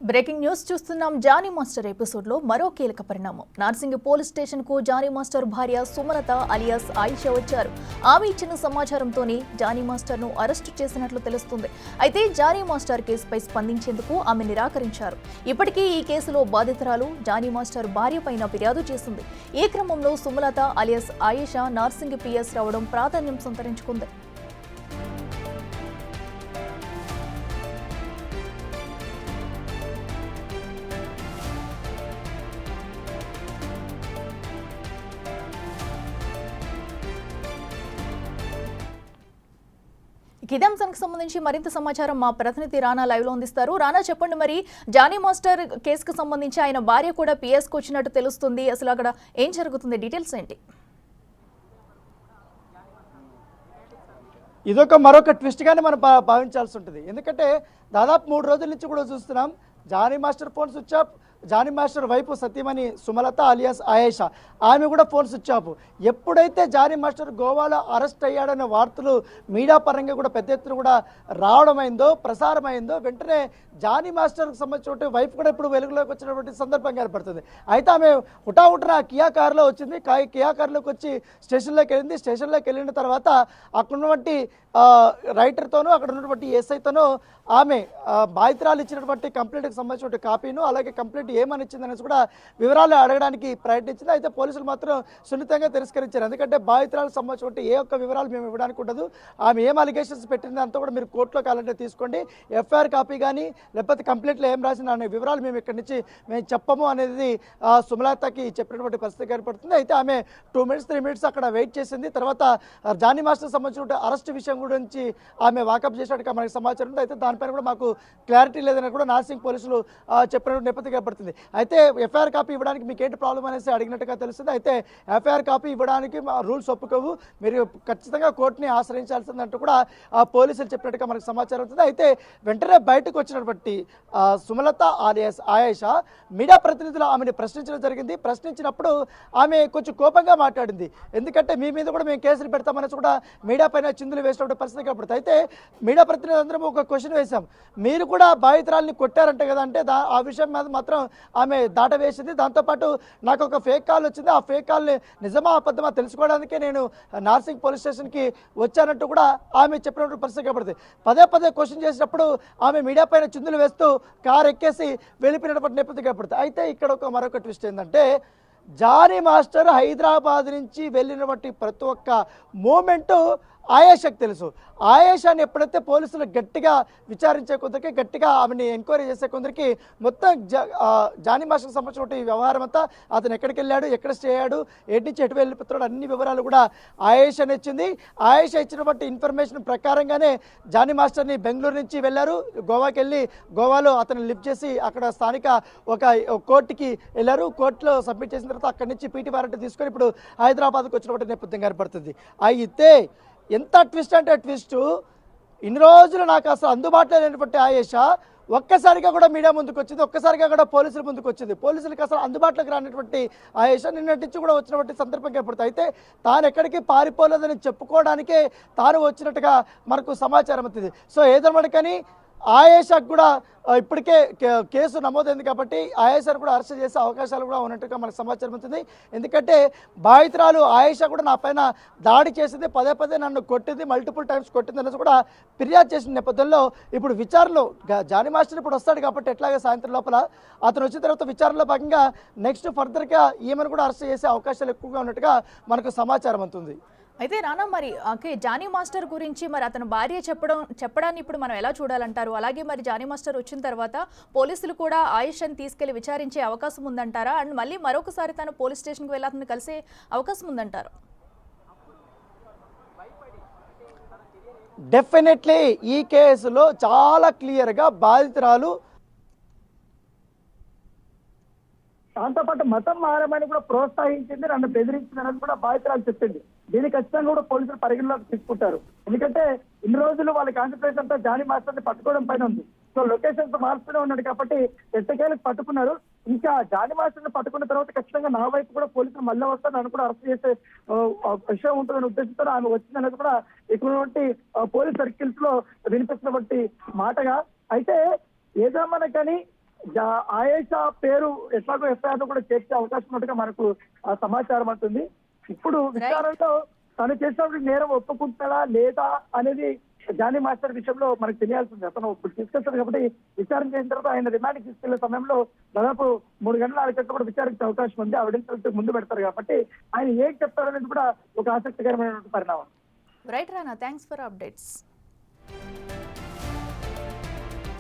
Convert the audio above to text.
Breaking news చూస్తున్నాం. Jani master episode లో మరో కీలక పరిణామం. నార్సింగి పోలీస్ స్టేషన్ కు జానీ మాస్టర్ భార్య సుమలత అలియాస్ ఆయిషా వచ్చారు. ఆమె ఇచ్చిన సమాచారంతోనే జానీ మాస్టర్ ను అరెస్టు చేసినట్లు తెలుస్తుంది. అయితే జానీ మాస్టర్ కేసుపై స్పందించేందుకు ఆమె నిరాకరించారు. ఇప్పటికే ఈ కేసులో బాధితురాలు జానీ మాస్టర్ భార్య పైన ఫిర్యాదు చేసింది. ఈ క్రమంలో సుమలత అలియాస్ ఆయిషా నార్సింగి పిఎస్ రావడం ప్రాధాన్యం సంతరించుకుంది. ఇదే అంశానికి సంబంధించి మరింత సమాచారం మా ప్రతినిధి రానా లైవ్ లో అందిస్తారు. రానా, చెప్పండి, మరి జానీ మాస్టర్ కేసుకు సంబంధించి ఆయన భార్య కూడా పిఎస్ కు వచ్చినట్టు తెలుస్తుంది. అసలు అక్కడ ఏం జరుగుతుంది, డీటెయిల్స్ ఏంటి? ఇదొక మరొక ట్విస్ట్ గానే మనం భావించాల్సి ఉంటుంది. ఎందుకంటే దాదాపు 3 రోజుల నుంచి కూడా చూస్తున్నాం Jani master phone switch off, Jani master వైపు సతీమణి సుమలత అలియాస్ ఆయేషా ఆమె కూడా ఫోన్ స్విచ్ ఆఫ్. ఎప్పుడైతే జానీ మాస్టర్ గోవాలో అరెస్ట్ అయ్యాడనే వార్తలు మీడియా పరంగా కూడా పెద్ద ఎత్తున కూడా రావడమైందో, ప్రసారమైందో, వెంటనే జానీ మాస్టర్కి సంబంధించిన వైఫ్ కూడా ఇప్పుడు వెలుగులోకి వచ్చినటువంటి సందర్భం ఏర్పడుతుంది. అయితే ఆమె హుటాహుటిన కియా కారులో వచ్చింది. కియా కారులోకి వచ్చి స్టేషన్లోకి వెళ్ళింది. స్టేషన్లోకి వెళ్ళిన తర్వాత అక్కడ ఉన్నటువంటి రైటర్తోనూ అక్కడ ఉన్నటువంటి ఎస్ఐతోనూ ఆమె బాధితురాలు ఇచ్చినటువంటి కంప్లైంట్కి సంబంధించిన కాపీను, అలాగే కంప్లైంట్ ఏమని ఇచ్చిందనేసి కూడా వివరాలు అడగడానికి ప్రయత్నించింది. అయితే పోలీసులు మాత్రం సున్నితంగా తిరస్కరించారు. ఎందుకంటే బాధితురాలకు సంబంధించిన ఏ ఒక్క వివరాలు మేము ఇవ్వడానికి ఉండదు, ఆమె ఏం అలిగేషన్స్ పెట్టింది అంతా కూడా మీరు కోర్టులో కావాలంటే తీసుకోండి, ఎఫ్ఐఆర్ కాపీ కానీ లేకపోతే కంప్లైంట్లో ఏం రాసిన అనే వివరాలు మేము ఇక్కడి నుంచి మేము చెప్పము అనేది సుమలతకి చెప్పినటువంటి పరిస్థితి ఏర్పడుతుంది. అయితే ఆమె 2 minutes 3 minutes అక్కడ వెయిట్ చేసింది. తర్వాత జానీ మాస్టర్ సంబంధించిన అరెస్ట్ విషయం గురించి ఆమె వాకప్ చేసినట్టుగా మనకి సమాచారం ఉంది. అయితే దానిపైన కూడా మాకు క్లారిటీ లేదని కూడా నార్సింగ్ పోలీసులు చెప్పిన నేపథ్యం ఏర్పడుతుంది. అయితే ఎఫ్ఐఆర్ కాపీ ఇవ్వడానికి మీకు ఏంటి ప్రాబ్లం అనేసి అడిగినట్టుగా తెలుస్తుంది. అయితే ఎఫ్ఐఆర్ కాపీ ఇవ్వడానికి రూల్స్ ఒప్పుకోవు, మీరు ఖచ్చితంగా కోర్టుని ఆశ్రయించాల్సిందంటూ కూడా పోలీసులు చెప్పినట్టుగా మనకు సమాచారం ఉంటుంది. అయితే వెంటనే బయటకు వచ్చినటువంటి సుమలత అలియాస్ ఆయేషా మీడియా ప్రతినిధులు ఆమెను ప్రశ్నించడం జరిగింది. ప్రశ్నించినప్పుడు ఆమె కొంచెం కోపంగా మాట్లాడింది. ఎందుకంటే మీ మీద కూడా మేము కేసులు పెడతామనేసి కూడా మీడియా పైన చిందులు వేసినటువంటి పరిస్థితి కనపడుతుంది. అయితే మీడియా ప్రతినిధులు అందరం ఒక క్వశ్చన్ వేశాం, మీరు కూడా బాధితురాల్ని కొట్టారంటే కదా అంటే ఆ విషయం మీద మాత్రం ఆమె దాట వేసింది. దాంతోపాటు నాకు ఒక ఫేక్ కాల్ వచ్చింది, ఆ ఫేక్ కాల్ని నిజమా అబద్ధమా తెలుసుకోవడానికే నేను నార్సింగ్ పోలీస్ స్టేషన్కి వచ్చానంటూ కూడా ఆమె చెప్పినటువంటి పరిస్థితి కనపడుతుంది. పదే పదే క్వశ్చన్ చేసినప్పుడు ఆమె మీడియా పైన చిందులు వేస్తూ కారు ఎక్కేసి వెళ్ళిపోయినటువంటి నేపథ్యం కనపడుతుంది. అయితే ఇక్కడ మరొక ట్విస్ట్ ఏంటంటే జానీ మాస్టర్ హైదరాబాద్ నుంచి వెళ్ళినటువంటి ప్రతి ఒక్క మూమెంటు ఆయేషాకి తెలుసు. ఆయేషాని ఎప్పుడైతే పోలీసులు గట్టిగా విచారించే కొందరికి, గట్టిగా ఆమెని ఎంక్వైరీ చేసే కొందరికి మొత్తం జానీ మాస్టర్కి సంబంధించిన వ్యవహారం అంతా, అతను ఎక్కడికి వెళ్ళాడు, ఎక్కడ స్టే అయ్యాడు, ఎటు నుంచి ఎటు వెళ్ళిపోతున్నాడు, అన్ని వివరాలు కూడా ఆయేషాని ఇచ్చింది. ఆయేషా ఇచ్చినటువంటి ఇన్ఫర్మేషన్ ప్రకారంగానే జానీ మాస్టర్ని బెంగళూరు నుంచి వెళ్ళారు, గోవాకి వెళ్ళి గోవాలో అతను లిఫ్ట్ చేసి అక్కడ స్థానిక ఒక కోర్టుకి వెళ్ళారు. కోర్టులో సబ్మిట్ చేసిన తర్వాత అక్కడి నుంచి పీటీ వారెంట్ తీసుకొని ఇప్పుడు హైదరాబాద్కి వచ్చినటువంటి నేపథ్యం ఏర్పడుతుంది. అయితే ఎంత ట్విస్ట్ అంటే ట్విస్ట్, ఇన్ని రోజులు నాకు అసలు అందుబాటులో లేనటువంటి ఆయేషా ఒక్కసారిగా కూడా మీడియా ముందుకు వచ్చింది, ఒక్కసారిగా కూడా పోలీసుల ముందుకు వచ్చింది. పోలీసులకు అసలు అందుబాటులోకి రానటువంటి ఆయేషా నిన్నటి నుంచి కూడా వచ్చినటువంటి సందర్భం ఏర్పడుతుంది. అయితే తాను ఎక్కడికి పారిపోలేదని చెప్పుకోవడానికే తాను వచ్చినట్టుగా మనకు సమాచారం అవుతుంది. సో ఏదన్నమాటకని ఆయేషాకు కూడా ఇప్పటికే కేసు నమోదైంది కాబట్టి ఆయేషాను కూడా అరెస్ట్ చేసే అవకాశాలు కూడా ఉన్నట్టుగా మనకు సమాచారం అవుతుంది. ఎందుకంటే బాధితురాలు ఆయేషా కూడా నా పైన దాడి చేసింది, పదే పదే నన్ను కొట్టింది, మల్టిపుల్ టైమ్స్ కొట్టింది అనేసి కూడా ఫిర్యాదు చేసిన నేపథ్యంలో ఇప్పుడు విచారణలో జానీ మాస్టర్ ఇప్పుడు వస్తాడు కాబట్టి ఎట్లాగే సాయంత్రం లోపల అతను వచ్చిన తర్వాత విచారణలో భాగంగా నెక్స్ట్ ఫర్దర్గా ఈమెను కూడా అరెస్ట్ చేసే అవకాశాలు ఎక్కువగా ఉన్నట్టుగా మనకు సమాచారం అవుతుంది. అయితే రానా, మరి జానీ మాస్టర్ గురించి మరి అతను భార్య చెప్పడాన్ని ఇప్పుడు మనం ఎలా చూడాలంటారు? అలాగే మరి జానీ మాస్టర్ వచ్చిన తర్వాత పోలీసులు కూడా ఆయేషాని తీసుకెళ్లి విచారించే అవకాశం ఉందంటారా? అండ్ మళ్ళీ మరొకసారి తను పోలీస్ స్టేషన్కి వెళ్ళి అతను కలిసే అవకాశం ఉందంటారు? డెఫినెట్లీ ఈ కేసులో చాలా క్లియర్గా బాధితురాలు, దాంతోపాటు మతం మారమని కూడా ప్రోత్సహించింది, నన్ను బెదిరించిందని కూడా బాధితురాలు చెప్పింది. దీన్ని ఖచ్చితంగా కూడా పోలీసులు పరిగణలోకి తీసుకుంటారు. ఎందుకంటే ఇన్ని రోజులు వాళ్ళ కాన్సన్ట్రేషన్ అంతా జానీ మాస్టర్ని పట్టుకోవడం పైన ఉంది. సో లొకేషన్స్ మారుస్తూనే ఉన్నాడు కాబట్టి ఎట్టకేలకు పట్టుకున్నారు. ఇంకా జానీ మాస్టర్ని పట్టుకున్న తర్వాత ఖచ్చితంగా నా వైపు కూడా పోలీసులు మళ్ళీ వస్తారు, నన్ను కూడా అరెస్ట్ చేసే విషయం ఉంటుందని ఉద్దేశంతో ఆమె వచ్చిందనేది కూడా ఇక్కడ పోలీస్ సర్కిల్స్ లో వినిపిస్తున్నటువంటి మాటగా. అయితే ఏదేమన్నా కానీ ఆయేషా పేరు ఎట్లాగో ఎఫ్ఐఆర్ లో కూడా చేర్చే అవకాశం ఉన్నట్టుగా మనకు సమాచారం అవుతుంది. ఇప్పుడు విచారణలో తను చేసినప్పుడు నేరం ఒప్పుకుంటాడా లేదా అనేది జానీ మాస్టర్ విషయంలో మనకు తెలియాల్సింది. అతను ఇప్పుడు తీసుకొచ్చాడు కాబట్టి విచారణ చేసిన తర్వాత ఆయన రిమాండ్కి తీసుకెళ్లే సమయంలో దాదాపు 3 గంటల 6 గంటలు కూడా విచారించే అవకాశం ఉంది. ఎవిడెన్స్ ముందు పెడతారు కాబట్టి ఆయన ఏం చెప్తారనేది కూడా ఒక ఆసక్తికరమైనటువంటి పరిణామం. Right Rana, thanks for updates.